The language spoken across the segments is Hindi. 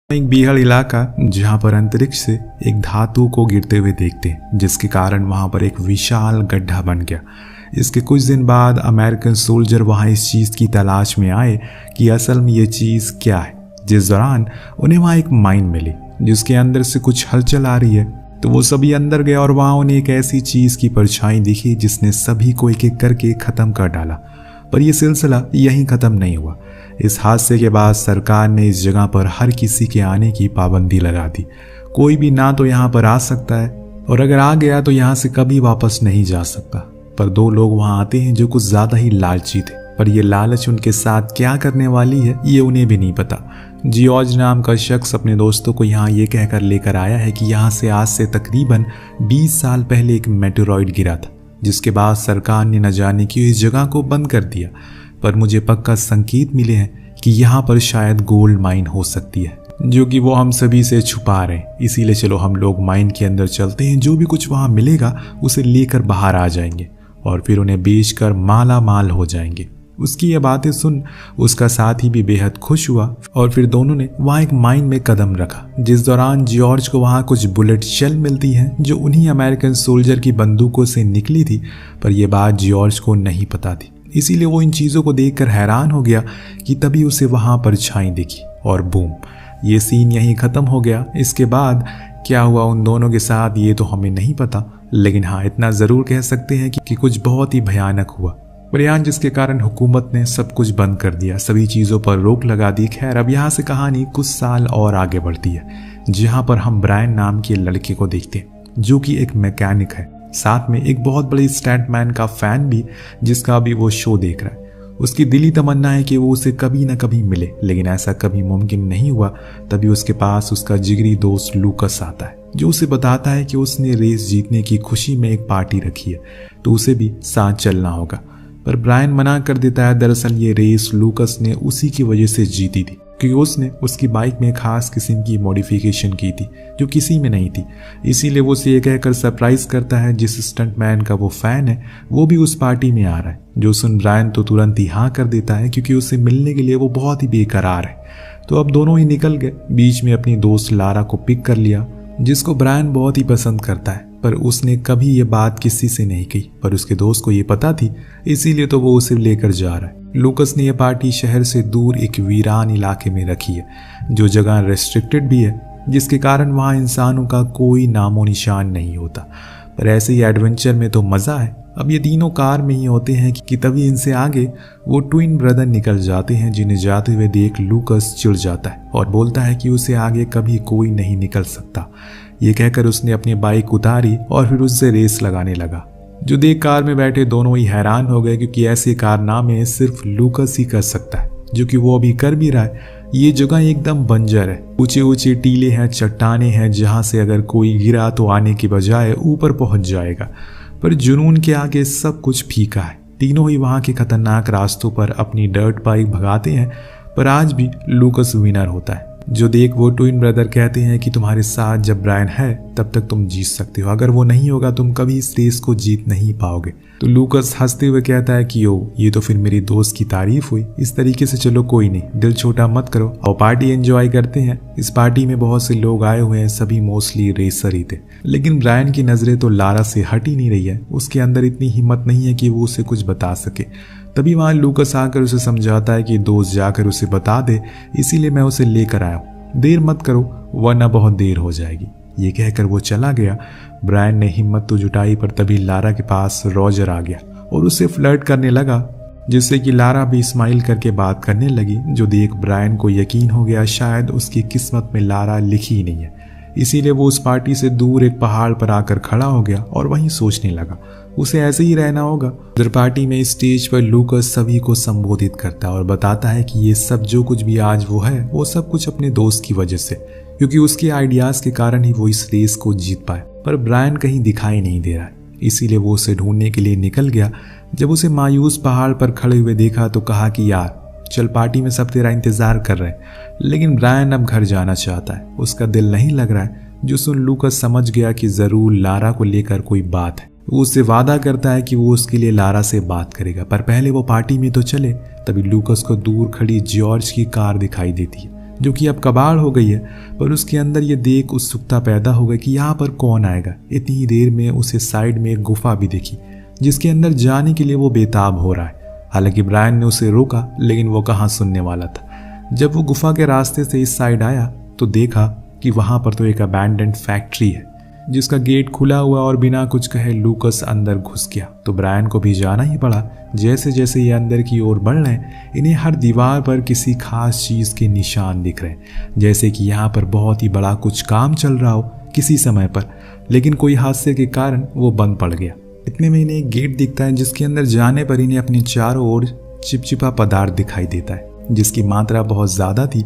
एक बीहड़ इलाका जहां पर अंतरिक्ष से एक धातु को गिरते हुए देखते हैं, जिसके कारण वहां पर एक विशाल गड्ढा बन गया। इसके कुछ दिन बाद अमेरिकन सोल्जर वहां इस चीज़ की तलाश में आए कि असल में ये चीज़ क्या है। जिस दौरान उन्हें वहां एक माइन मिली जिसके अंदर से कुछ हलचल आ रही है, तो वो सभी अंदर गए और वहां उन्हें एक ऐसी चीज़ की परछाई दिखी जिसने सभी को एक एक करके ख़त्म कर डाला। पर यह सिलसिला यहीं ख़त्म नहीं हुआ। इस हादसे के बाद सरकार ने इस जगह पर हर किसी के आने की पाबंदी लगा दी। कोई भी ना तो यहाँ पर आ सकता है और अगर आ गया तो यहाँ से कभी वापस नहीं जा सकता। पर दो लोग वहाँ आते हैं जो कुछ ज़्यादा ही लालची थे, पर यह लालच उनके साथ क्या करने वाली है ये उन्हें भी नहीं पता। जॉर्ज नाम का शख्स अपने दोस्तों को यहाँ ये कहकर लेकर आया है कि यहाँ से आज से तकरीबन 20 साल पहले एक मेटेरॉइड गिरा था, जिसके बाद सरकार ने न जाने क्यों इस जगह को बंद कर दिया। पर मुझे पक्का संकेत मिले हैं कि यहाँ पर शायद गोल्ड माइन हो सकती है, जो कि वो हम सभी से छुपा रहे हैं। इसीलिए चलो हम लोग माइन के अंदर चलते हैं, जो भी कुछ वहाँ मिलेगा उसे लेकर बाहर आ जाएंगे और फिर उन्हें बेचकर माला माल हो जाएंगे। उसकी ये बातें सुन उसका साथी भी बेहद खुश हुआ और फिर दोनों ने वहाँ एक माइन में कदम रखा। जिस दौरान जॉर्ज को वहाँ कुछ बुलेट शेल मिलती हैं जो उन्हीं अमेरिकन सोल्जर की बंदूकों से निकली थी, पर यह बात जॉर्ज को नहीं पता थी। इसीलिए वो इन चीज़ों को देखकर हैरान हो गया कि तभी उसे वहाँ परछाई दिखी और बूम, ये सीन यहीं ख़त्म हो गया। इसके बाद क्या हुआ उन दोनों के साथ ये तो हमें नहीं पता, लेकिन हाँ इतना ज़रूर कह सकते हैं कि कुछ बहुत ही भयानक हुआ। बयान जिसके कारण हुकूमत ने सब कुछ बंद कर दिया, सभी चीज़ों पर रोक लगा दी। खैर अब यहाँ से कहानी कुछ साल और आगे बढ़ती है, जहाँ पर हम ब्रायन नाम के लड़के को देखते हैं जो कि एक मैकेनिक है, साथ में एक बहुत बड़े स्टंटमैन का फैन भी जिसका अभी वो शो देख रहा है। उसकी दिली तमन्ना है कि वो उसे कभी ना कभी मिले, लेकिन ऐसा कभी मुमकिन नहीं हुआ। तभी उसके पास उसका जिगरी दोस्त लूकस आता है जो उसे बताता है कि उसने रेस जीतने की खुशी में एक पार्टी रखी है, तो उसे भी साथ चलना होगा। पर ब्रायन मना कर देता है। दरअसल ये रेस लूकस ने उसी की वजह से जीती थी, क्योंकि उसने उसकी बाइक में खास किस्म की मॉडिफिकेशन की थी जो किसी में नहीं थी। इसीलिए वो उसे ये कहकर सरप्राइज करता है जिस स्टंटमैन का वो फैन है वो भी उस पार्टी में आ रहा है। जो सुन ब्रायन तो तुरंत ही हाँ कर देता है, क्योंकि उसे मिलने के लिए वो बहुत ही बेकरार है। तो अब दोनों ही निकल गए। बीच में अपनी दोस्त लारा को पिक कर लिया, जिसको ब्रायन बहुत ही पसंद करता है, पर उसने कभी ये बात किसी से नहीं कही। पर उसके दोस्त को ये पता थी, इसीलिए तो वो उसे लेकर जा रहा है। लूकस ने यह पार्टी शहर से दूर एक वीरान इलाके में रखी है, जो जगह रेस्ट्रिक्टेड भी है, जिसके कारण वहाँ इंसानों का कोई नामो निशान नहीं होता। पर ऐसे ही एडवेंचर में तो मज़ा है। अब ये तीनों कार में ही होते हैं कि तभी इनसे आगे वो ट्विन ब्रदर निकल जाते हैं, जिन्हें जाते हुए देख लूकस चिढ़ जाता है और बोलता है कि उसे आगे कभी कोई नहीं निकल सकता। ये कहकर उसने अपनी बाइक उतारी और फिर उससे रेस लगाने लगा। जो देख कार में बैठे दोनों ही हैरान हो गए, क्योंकि ऐसे कारनामे सिर्फ लूकस ही कर सकता है, जो कि वो अभी कर भी रहा है। ये जगह एकदम बंजर है, ऊंचे ऊंचे टीले हैं, चट्टाने हैं, जहां से अगर कोई गिरा तो आने की बजाय ऊपर पहुंच जाएगा। पर जुनून के आगे सब कुछ फीका है। तीनों ही वहां के खतरनाक रास्तों पर अपनी डर्ट बाइक भगाते हैं, पर आज भी लूकस विनर होता है। जो देख वो ट्विन ब्रदर कहते हैं कि तुम्हारे साथ जब ब्रायन है तब तक तुम जीत सकते हो, अगर वो नहीं होगा तुम कभी इस रेस को जीत नहीं पाओगे। तो लूकस हंसते हुए कहता है कि ओ ये तो फिर मेरी दोस्त की तारीफ हुई। इस तरीके से चलो कोई नहीं, दिल छोटा मत करो और पार्टी एंजॉय करते हैं। इस पार्टी में बहुत से लोग आए हुए हैं, सभी मोस्टली रेसर ही थे, लेकिन ब्रायन की नजरें तो लारा से हट ही नहीं रही है। उसके अंदर इतनी हिम्मत नहीं है कि वो उसे कुछ बता सके। तभी वहां लूकस आकर उसे समझाता है कि दोस्त जाकर उसे बता दे, इसीलिए मैं उसे लेकर आया हूं, देर मत करो वरना बहुत देर हो जाएगी। ये कहकर वो चला गया। ब्रायन ने हिम्मत तो जुटाई, पर तभी लारा के पास रॉजर आ गया और उसे फ्लर्ट करने लगा, जिससे कि लारा भी स्माइल करके बात करने लगी। जो देख ब्रायन को यकीन हो गया शायद उसकी किस्मत में लारा लिखी ही नहीं है। इसीलिए वो उस पार्टी से दूर एक पहाड़ पर आकर खड़ा हो गया और वहीं सोचने लगा उसे ऐसे ही रहना होगा। उधर पार्टी में स्टेज पर लूकस सभी को संबोधित करता है और बताता है कि ये सब जो कुछ भी आज वो है वो सब कुछ अपने दोस्त की वजह से, क्योंकि उसके आइडियाज के कारण ही वो इस रेस को जीत पाए। पर ब्रायन कहीं दिखाई नहीं दे रहा है, इसीलिए वो उसे ढूंढने के लिए निकल गया। जब उसे मायूस पहाड़ पर खड़े हुए देखा तो कहा कि यार चल, पार्टी में सब तेरा इंतजार कर रहे हैं। लेकिन ब्रायन अब घर जाना चाहता है, उसका दिल नहीं लग रहा है। जो सुन लूकस समझ गया कि जरूर लारा को लेकर कोई बात है। वो उससे वादा करता है कि वो उसके लिए लारा से बात करेगा, पर पहले वो पार्टी में तो चले। तभी लूकस को दूर खड़ी जॉर्ज की कार दिखाई देती है, जो कि अब कबाड़ हो गई है, पर उसके अंदर ये देख उत्सुकता पैदा हो गई कि यहाँ पर कौन आएगा। इतनी ही देर में उसे साइड में एक गुफा भी दिखी जिसके अंदर जाने के लिए वो बेताब हो रहा है। हालांकि ब्रायन ने उसे रोका, लेकिन वो कहाँ सुनने वाला था। जब वो गुफा के रास्ते से इस साइड आया तो देखा कि वहां पर तो एक अबैंडन्ड फैक्ट्री है जिसका गेट खुला हुआ, और बिना कुछ कहे लूकस अंदर घुस गया। तो ब्रायन को भी जाना ही पड़ा। जैसे जैसे ये अंदर की ओर बढ़ रहे हैं, इन्हें हर दीवार पर किसी खास चीज के निशान दिख रहे हैं, जैसे कि यहाँ पर बहुत ही बड़ा कुछ काम चल रहा हो किसी समय पर, लेकिन कोई हादसे के कारण वो बंद पड़ गया। इतने में इन्हें एक गेट दिखता है जिसके अंदर जाने पर इन्हें अपने चारों ओर चिपचिपा पदार्थ दिखाई देता है जिसकी मात्रा बहुत ज्यादा थी,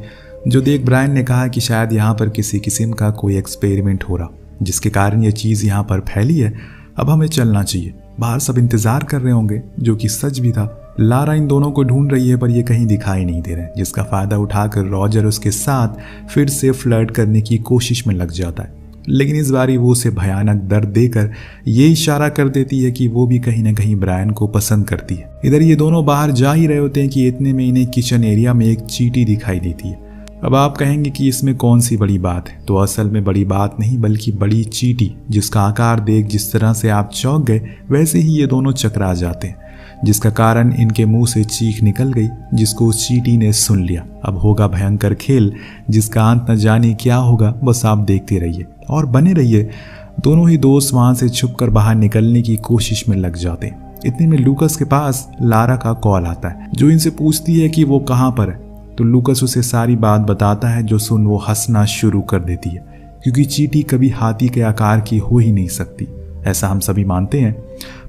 जो देख ब्रायन ने कहा कि शायद यहाँ पर किसी किस्म का कोई एक्सपेरिमेंट हो रहा, जिसके कारण ये चीज़ यहाँ पर फैली है। अब हमें चलना चाहिए। बाहर सब इंतजार कर रहे होंगे, जो कि सच भी था। लारा इन दोनों को ढूंढ रही है पर ये कहीं दिखाई नहीं दे रहे, जिसका फायदा उठाकर रॉजर उसके साथ फिर से फ्लर्ट करने की कोशिश में लग जाता है। लेकिन इस बारी वो उसे भयानक दर्द देकर ये इशारा कर देती है कि वो भी कहीं ना कहीं ब्रायन को पसंद करती है। इधर ये दोनों बाहर जा ही रहे होते हैं कि इतने में इन्हें किचन एरिया में एक चींटी दिखाई देती है। अब आप कहेंगे कि इसमें कौन सी बड़ी बात है, तो असल में बड़ी बात नहीं बल्कि बड़ी चींटी, जिसका आकार देख जिस तरह से आप चौंक गए वैसे ही ये दोनों चकरा जाते हैं, जिसका कारण इनके मुंह से चीख निकल गई, जिसको उस चींटी ने सुन लिया। अब होगा भयंकर खेल जिसका अंत न जाने क्या होगा, बस आप देखते रहिए और बने रहिए। दोनों ही दोस्त वहां से छुपकर बाहर निकलने की कोशिश में लग जाते हैं। इतने में लूकस के पास लारा का कॉल आता है, जो इनसे पूछती है कि वो कहाँ पर है। तो लूकस उसे सारी बात बताता है, जो सुन वो हंसना शुरू कर देती है, क्योंकि चींटी कभी हाथी के आकार की हो ही नहीं सकती, ऐसा हम सभी मानते हैं।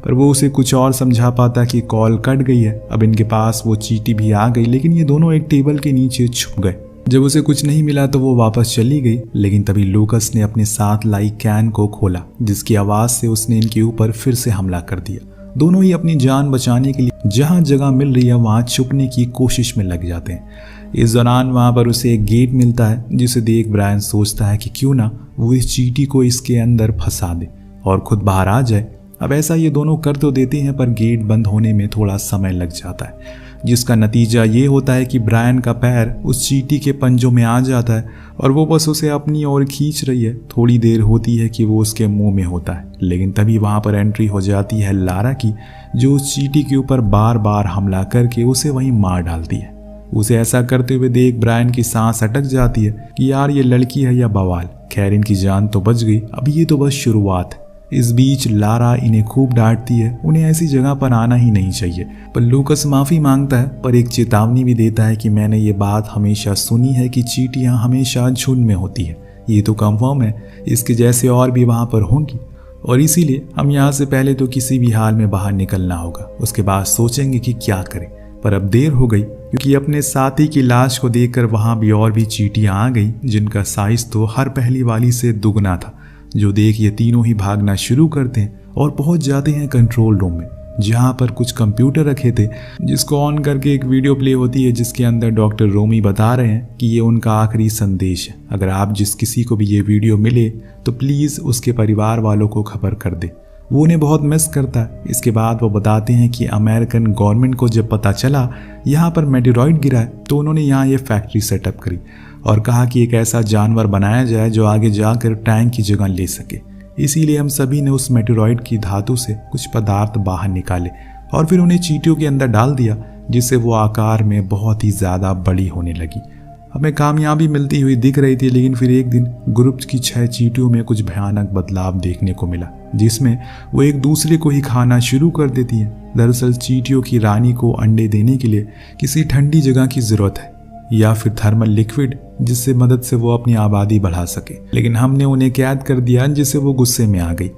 पर वो उसे कुछ और समझा पाता कि कॉल कट गई है। अब इनके पास वो चींटी भी आ गई, लेकिन ये दोनों एक टेबल के नीचे छुप गए। जब उसे कुछ नहीं मिला तो वो वापस चली गई, लेकिन तभी लूकस ने अपने साथ लाई कैन को खोला, जिसकी आवाज से उसने इनके ऊपर फिर से हमला कर दिया। दोनों ही अपनी जान बचाने के लिए जहां जगह मिल रही है वहां छुपने की कोशिश में लग जाते हैं। इस दौरान वहां पर उसे एक गेट मिलता है, जिसे देख ब्रायन सोचता है कि क्यों ना वो इस चींटी को इसके अंदर फंसा दे और खुद बाहर आ जाए। अब ऐसा ये दोनों कर तो देते हैं, पर गेट बंद होने में थोड़ा समय लग जाता है, जिसका नतीजा ये होता है कि ब्रायन का पैर उस चींटी के पंजों में आ जाता है और वो बस उसे अपनी ओर खींच रही है। थोड़ी देर होती है कि वो उसके मुंह में होता है, लेकिन तभी वहां पर एंट्री हो जाती है लारा की, जो उस चींटी के ऊपर बार बार हमला करके उसे वहीं मार डालती है। उसे ऐसा करते हुए देख ब्रायन की सांस अटक जाती है कि यार ये लड़की है या बवाल। खैर इनकी जान तो बच गई, अब ये तो बस शुरुआत है। इस बीच लारा इन्हें खूब डांटती है, उन्हें ऐसी जगह पर आना ही नहीं चाहिए। पर लूकस माफी मांगता है, पर एक चेतावनी भी देता है कि मैंने ये बात हमेशा सुनी है कि चींटियां हमेशा झुंड में होती है। ये तो कंफर्म है, इसके जैसे और भी वहां पर होंगी, और इसीलिए हम यहाँ से पहले तो किसी भी हाल में बाहर निकलना होगा, उसके बाद सोचेंगे कि क्या करें। पर अब देर हो गई, क्योंकि अपने साथी की लाश को देखकर वहां भी और भी चींटियां आ गई, जिनका साइज तो हर पहली वाली से दुगना था। जो देख ये तीनों ही भागना शुरू करते हैं और पहुंच जाते हैं कंट्रोल रूम में, जहां पर कुछ कंप्यूटर रखे थे, जिसको ऑन करके एक वीडियो प्ले होती है, जिसके अंदर डॉक्टर रोमी बता रहे हैं कि ये उनका आखिरी संदेश है। अगर आप जिस किसी को भी ये वीडियो मिले तो प्लीज़ उसके परिवार वालों को खबर कर दे, वो उन्हें बहुत मिस करता है। इसके बाद वो बताते हैं कि अमेरिकन गवर्नमेंट को जब पता चला यहाँ पर मेटेरॉइड गिरा है, तो उन्होंने यहाँ ये फैक्ट्री सेटअप करी और कहा कि एक ऐसा जानवर बनाया जाए जो आगे जाकर टैंक की जगह ले सके। इसीलिए हम सभी ने उस मेटेरॉइड की धातु से कुछ पदार्थ बाहर निकाले और फिर उन्हें चींटियों के अंदर डाल दिया, जिससे वो आकार में बहुत ही ज़्यादा बड़ी होने लगी। हमें कामयाबी मिलती हुई दिख रही थी, लेकिन फिर एक दिन ग्रुप की 6 चींटियों में कुछ भयानक बदलाव देखने को मिला, जिसमें वो एक दूसरे को ही खाना शुरू कर देती हैं। दरअसल चींटियों की रानी को अंडे देने के लिए किसी ठंडी जगह की ज़रूरत है या फिर थर्मल लिक्विड, जिससे मदद से वो अपनी आबादी बढ़ा सके। लेकिन हमने उन्हें कैद कर दिया, जिससे वो गुस्से में आ गई।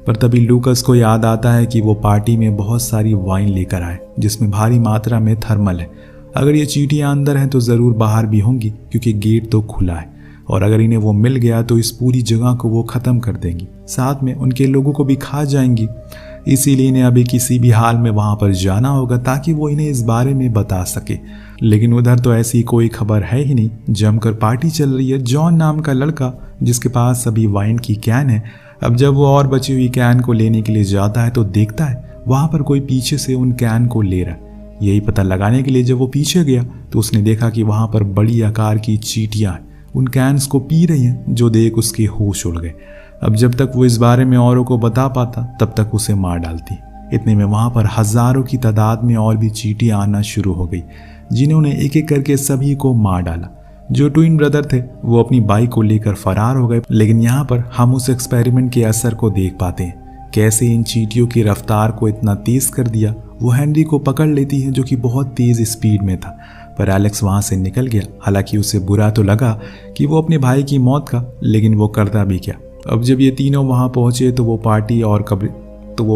पर तभी लूकस को याद आता है कि वो पार्टी में बहुत सारी वाइन लेकर आए, जिसमें भारी मात्रा में थर्मल है। अगर ये चींटियां अंदर हैं तो ज़रूर बाहर भी होंगी, क्योंकि गेट तो खुला है, और अगर इन्हें वो मिल गया तो इस पूरी जगह को वो ख़त्म कर देंगी, साथ में उनके लोगों को भी खा जाएंगी। इसीलिए इन्हें अभी किसी भी हाल में वहाँ पर जाना होगा, ताकि वो इन्हें इस बारे में बता सके। लेकिन उधर तो ऐसी कोई खबर है ही नहीं। जमकर पार्टी चल रही है। जॉन नाम का लड़का, जिसके पास सभी वाइन की कैन है, अब जब वो और बची हुई कैन को लेने के लिए जाता है तो देखता है वहाँ पर कोई पीछे से उन कैन को ले रहा है। यही पता लगाने के लिए जब वो पीछे गया तो उसने देखा कि वहां पर बड़ी आकार की चींटियां उन कैंस को पी रही हैं, जो देख उसके होश उड़ गए। अब जब तक वो इस बारे में औरों को बता पाता तब तक उसे मार डालती। इतने में वहां पर हजारों की तादाद में और भी चींटियां आना शुरू हो गई, जिन्होंने एक एक करके सभी को मार डाला। जो ट्विन ब्रदर थे वो अपनी बाइक को लेकर फरार हो गए। लेकिन यहाँ पर हम उस एक्सपेरिमेंट के असर को देख पाते हैं, कैसे इन चींटियों की रफ्तार को इतना तेज कर दिया। वो हेनरी को पकड़ लेती है जो कि बहुत तेज स्पीड में था, पर एलेक्स वहां से निकल गया। हालांकि उसे बुरा तो लगा कि वो अपने भाई की मौत का, लेकिन वो करता भी क्या। अब जब ये तीनों वहां पहुंचे तो वो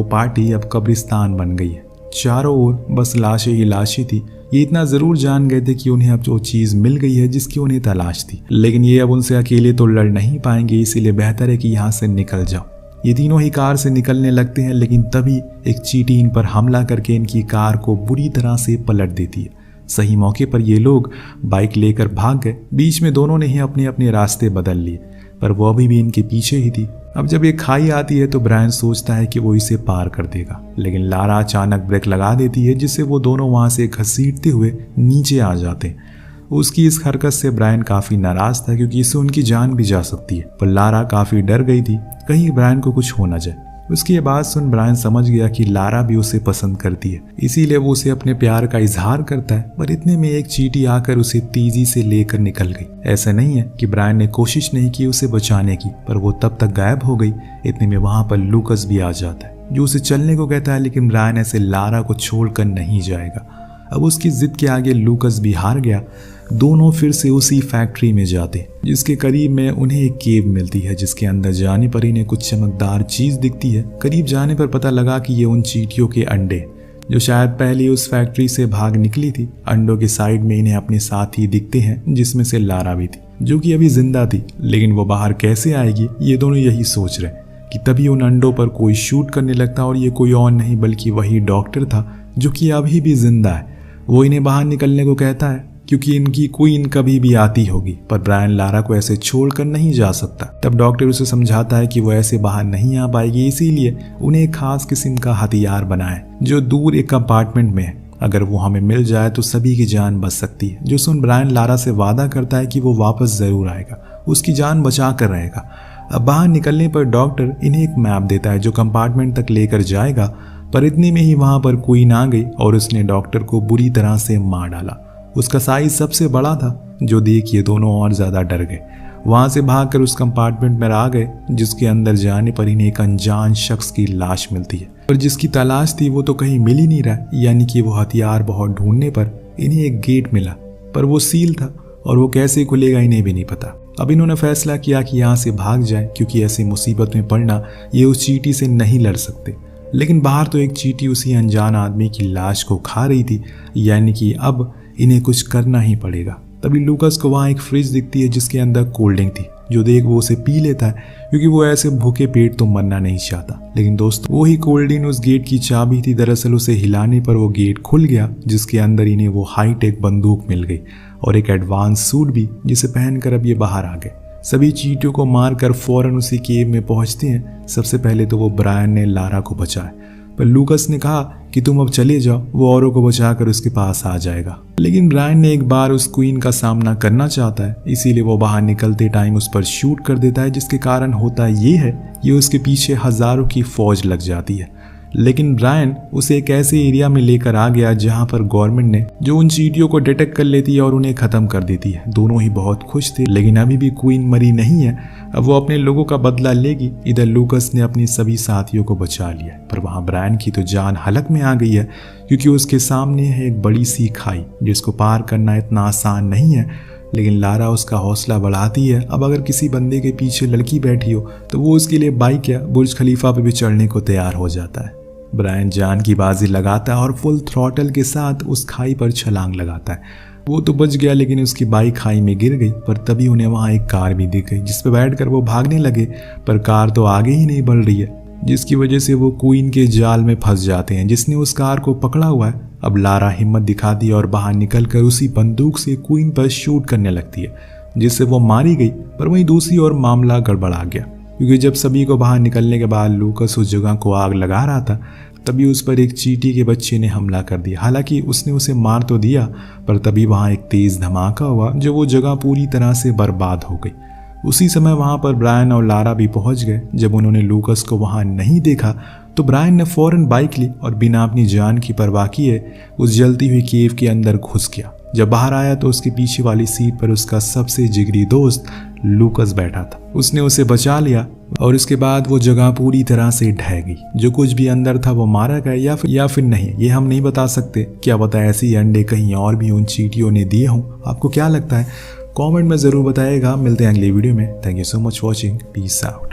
पार्टी अब कब्रिस्तान बन गई है। चारों ओर बस लाशें ही लाशें थी। ये इतना जरूर जान गए थे कि उन्हें अब जो चीज मिल गई है जिसकी उन्हें तलाश थी, लेकिन ये अब उनसे अकेले तो लड़ नहीं पाएंगे, इसीलिए बेहतर है कि यहाँ से निकल जाओ। ये तीनों ही कार से निकलने लगते हैं, लेकिन तभी एक चींटी इन पर हमला करके इनकी कार को बुरी तरह से पलट देती है। सही मौके पर ये लोग बाइक लेकर भाग गए। बीच में दोनों ने ही अपने अपने रास्ते बदल लिए, पर वो अभी भी इनके पीछे ही थी। अब जब एक खाई आती है तो ब्रायन सोचता है कि वो इसे पार कर देगा, लेकिन लारा अचानक ब्रेक लगा देती है, जिससे वो दोनों वहां से घसीटते हुए नीचे आ जाते हैं। उसकी इस हरकत से ब्रायन काफी नाराज था, क्योंकि इससे उनकी जान भी जा सकती है। पर लारा काफी डर गई थी कहीं ब्रायन को कुछ हो न जाए। उसकी ये बात सुन ब्रायन समझ गया कि लारा भी उसे पसंद करती है, इसीलिए वो उसे अपने प्यार का इजहार करता है। पर इतने में एक चींटी आकर उसे तेजी से लेकर निकल गई। ऐसा नहीं है कि ब्रायन ने कोशिश नहीं की उसे बचाने की, पर वो तब तक गायब हो गई। इतने में वहां पर लूकस भी आ जाता है, जो उसे चलने को कहता है, लेकिन ब्रायन ऐसे लारा को छोड़कर नहीं जाएगा। अब उसकी जिद के आगे लूकस भी हार गया। दोनों फिर से उसी फैक्ट्री में जाते, जिसके करीब में उन्हें एक केव मिलती है, जिसके अंदर जाने पर इन्हें कुछ चमकदार चीज दिखती है। करीब जाने पर पता लगा कि ये उन चींटियों के अंडे, जो शायद पहले उस फैक्ट्री से भाग निकली थी। अंडों के साइड में इन्हें अपने साथी दिखते हैं, जिसमें से लारा भी थी, जो कि अभी जिंदा थी। लेकिन वो बाहर कैसे आएगी, ये दोनों यही सोच रहे कि तभी उन अंडों पर कोई शूट करने लगता, और ये कोई और नहीं बल्कि वही डॉक्टर था, जो कि अभी भी जिंदा है। वो इन्हें बाहर निकलने को कहता है, क्योंकि इनकी क्वीन कभी भी आती होगी। पर ब्रायन लारा को ऐसे छोड़कर नहीं जा सकता। तब डॉक्टर उसे समझाता है कि वो ऐसे बाहर नहीं आ पाएगी, इसीलिए उन्हें एक खास किस्म का हथियार बनाए, जो दूर एक कंपार्टमेंट में है। अगर वो हमें मिल जाए तो सभी की जान बच सकती है। जो सुन ब्रायन लारा से वादा करता है कि वो वापस जरूर आएगा, उसकी जान बचा कर रहेगा। अब बाहर निकलने पर डॉक्टर इन्हें एक मैप देता है, जो कंपार्टमेंट तक लेकर जाएगा। पर इतने में ही वहां पर क्वीन आ गई और उसने डॉक्टर को बुरी तरह से मार डाला। उसका साइज सबसे बड़ा था, जो देख ये दोनों और ज्यादा डर गए। वहां से भागकर उस कंपार्टमेंट में आ गए, जिसके अंदर जाने पर इन्हें एक अनजान शख्स की लाश मिलती है। पर जिसकी तलाश थी वो तो कहीं मिल ही नहीं रहा, यानी कि वो हथियार बहुत ढूंढने पर इन्हें एक गेट मिला, पर वो सील था और वो कैसे खुलेगा इन्हें भी नहीं पता। अब इन्होंने फैसला किया कि यहाँ से भाग जाए, क्योंकि ऐसी मुसीबत में पड़ना ये उस चींटी से नहीं लड़ सकते। लेकिन बाहर तो एक चींटी उसी अनजान आदमी की लाश को खा रही थी, यानी कि अब इन्हें कुछ करना ही पड़ेगा। तभी लूकस को वहां एक फ्रिज दिखती है, जिसके अंदर कोल्ड ड्रिंक थी, जो देख वो उसे पी लेता है, क्योंकि वो ऐसे भूखे पेट तो मरना नहीं चाहता। लेकिन दोस्तों, वो ही कोल्ड ड्रिंक उस गेट की चाबी थी। दरअसल उसे हिलाने पर वो गेट खुल गया, जिसके अंदर इन्हें वो हाईटेक बंदूक मिल गई और एक एडवांस सूट भी, जिसे पहनकर अब ये बाहर आ गए। सभी चींटियों को मारकर फौरन उसी केव में पहुंचते हैं। सबसे पहले तो वो ब्रायन ने लारा को बचाया, पर लूकस ने कहा कि तुम अब चले जाओ, वो औरों को बचाकर उसके पास आ जाएगा। लेकिन ब्रायन ने एक बार उस क्वीन का सामना करना चाहता है, इसीलिए वो बाहर निकलते टाइम उस पर शूट कर देता है, जिसके कारण होता ये है कि उसके पीछे हजारों की फौज लग जाती है। लेकिन ब्रायन उसे एक ऐसे एरिया में लेकर आ गया जहां पर गवर्नमेंट ने जो उन चींटियों को डिटेक्ट कर लेती है और उन्हें खत्म कर देती है। दोनों ही बहुत खुश थे, लेकिन अभी भी क्वीन मरी नहीं है। अब वो अपने लोगों का बदला लेगी। इधर लूकस ने अपने सभी साथियों को बचा लिया, पर वहां ब्रायन की तो जान हलक में आ गई है, क्योंकि उसके सामने है एक बड़ी सी खाई, जिसको पार करना इतना आसान नहीं है। लेकिन लारा उसका हौसला बढ़ाती है। अब अगर किसी बंदे के पीछे लड़की बैठी हो तो वो उसके लिए बाइक या बुर्ज खलीफा पे भी चढ़ने को तैयार हो जाता है। ब्रायन जान की बाजी लगाता है और फुल थ्रॉटल के साथ उस खाई पर छलांग लगाता है। वो तो बच गया, लेकिन उसकी बाइक खाई में गिर गई। पर तभी उन्हें वहां एक कार भी दिख गई, जिस पर बैठकर वो भागने लगे, पर कार तो आगे ही नहीं बढ़ रही है, जिसकी वजह से वो क्वीन के जाल में फंस जाते हैं, जिसने उस कार को पकड़ा हुआ है। अब लारा हिम्मत दिखाती है और बाहर निकलकर उसी बंदूक से क्वीन पर शूट करने लगती है, जिससे वो मारी गई। पर वहीं दूसरी ओर मामला गड़बड़ा गया, क्योंकि जब सभी को बाहर निकलने के बाद लूकस उस जगह को आग लगा रहा था, तभी उस पर एक चींटी के बच्चे ने हमला कर दिया। हालांकि उसने उसे मार तो दिया, पर तभी वहाँ एक तेज धमाका हुआ जो वो जगह पूरी तरह से बर्बाद हो गई। उसी समय वहाँ पर ब्रायन और लारा भी पहुँच गए। जब उन्होंने लूकस को वहाँ नहीं देखा तो ब्रायन ने फौरन बाइक ली और बिना अपनी जान की परवाह किए उस जलती हुई केव के अंदर घुस गया। जब बाहर आया तो उसके पीछे वाली सीट पर उसका सबसे जिगरी दोस्त लूकस बैठा था। उसने उसे बचा लिया और उसके बाद वो जगह पूरी तरह से ढह गई। जो कुछ भी अंदर था वो मारा गया या फिर नहीं, ये हम नहीं बता सकते। क्या पता ऐसे ही अंडे कहीं और भी उन चींटियों ने दिए हों। आपको क्या लगता है? कमेंट में ज़रूर बताइएगा। मिलते हैं अगली वीडियो में। Thank you so much watching. Peace out.